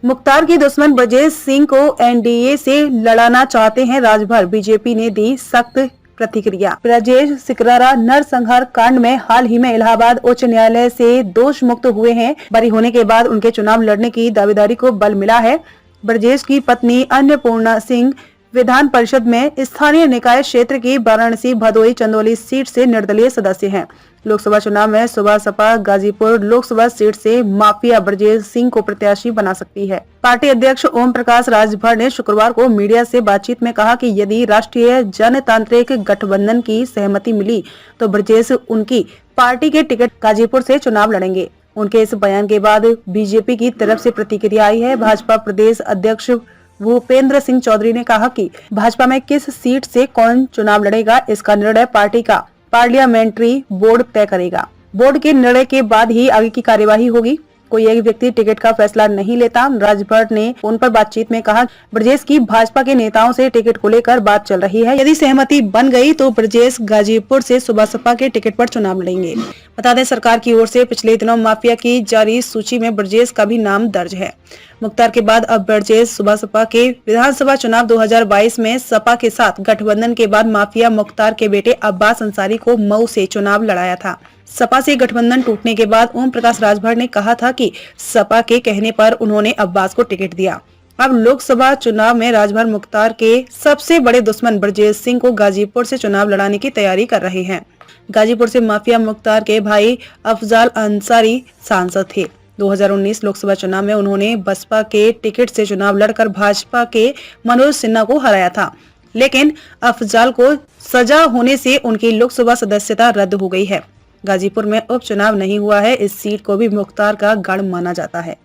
मुख्तार के दुश्मन ब्रजेश सिंह को एनडीए से लड़ाना चाहते हैं राजभर, बीजेपी ने दी सख्त प्रतिक्रिया। ब्रजेश सिकरारा नरसंहार कांड में हाल ही में इलाहाबाद उच्च न्यायालय से दोष मुक्त हुए हैं। बरी होने के बाद उनके चुनाव लड़ने की दावेदारी को बल मिला है। ब्रजेश की पत्नी अन्नपूर्णा सिंह विधान परिषद में स्थानीय निकाय क्षेत्र की वाराणसी भदोई चंदौली सीट से निर्दलीय सदस्य हैं। लोकसभा चुनाव में सुबह सपा गाजीपुर लोकसभा सीट से माफिया ब्रजेश सिंह को प्रत्याशी बना सकती है। पार्टी अध्यक्ष ओम प्रकाश राजभर ने शुक्रवार को मीडिया से बातचीत में कहा कि यदि राष्ट्रीय जनतांत्रिक गठबंधन की सहमति मिली तो ब्रजेश उनकी पार्टी के टिकट गाजीपुर से चुनाव लड़ेंगे। उनके इस बयान के बाद बीजेपी की तरफ से प्रतिक्रिया आई है। भाजपा प्रदेश अध्यक्ष भूपेंद्र सिंह चौधरी ने कहा कि भाजपा में किस सीट से कौन चुनाव लड़ेगा, इसका निर्णय पार्टी का पार्लियामेंट्री बोर्ड तय करेगा। बोर्ड के निर्णय के बाद ही आगे की कार्यवाही होगी। कोई एक व्यक्ति टिकट का फैसला नहीं लेता। राजभर ने उन पर बातचीत में कहा, ब्रजेश की भाजपा के नेताओं से टिकट को लेकर बात चल रही है। यदि सहमति बन गई तो ब्रजेश गाजीपुर से सुबह सपा के टिकट पर चुनाव लड़ेंगे। बता दें, सरकार की ओर से पिछले दिनों माफिया की जारी सूची में ब्रजेश का भी नाम दर्ज है। मुख्तार के बाद अब ब्रजेश सुबह सपा के विधानसभा चुनाव 2022 में सपा के साथ गठबंधन के बाद माफिया मुख्तार के बेटे अब्बास अंसारी को मऊ से चुनाव लड़ाया था। सपा से गठबंधन टूटने के बाद ओम प्रकाश राजभर ने कहा था कि सपा के कहने पर उन्होंने अब्बास को टिकट दिया। अब लोकसभा चुनाव में राजभर मुख्तार के सबसे बड़े दुश्मन ब्रजेश सिंह को गाजीपुर से चुनाव लड़ाने की तैयारी कर रहे हैं। गाजीपुर से माफिया मुख्तार के भाई अफजाल अंसारी सांसद थे। 2019 लोकसभा चुनाव में उन्होंने बसपा के टिकट से चुनाव लड़कर भाजपा के मनोज सिन्हा को हराया था, लेकिन अफजाल को सजा होने से उनकी लोकसभा सदस्यता रद्द हो गई है। गाजीपुर में उपचुनाव नहीं हुआ है। इस सीट को भी मुख्तार का गढ़ माना जाता है।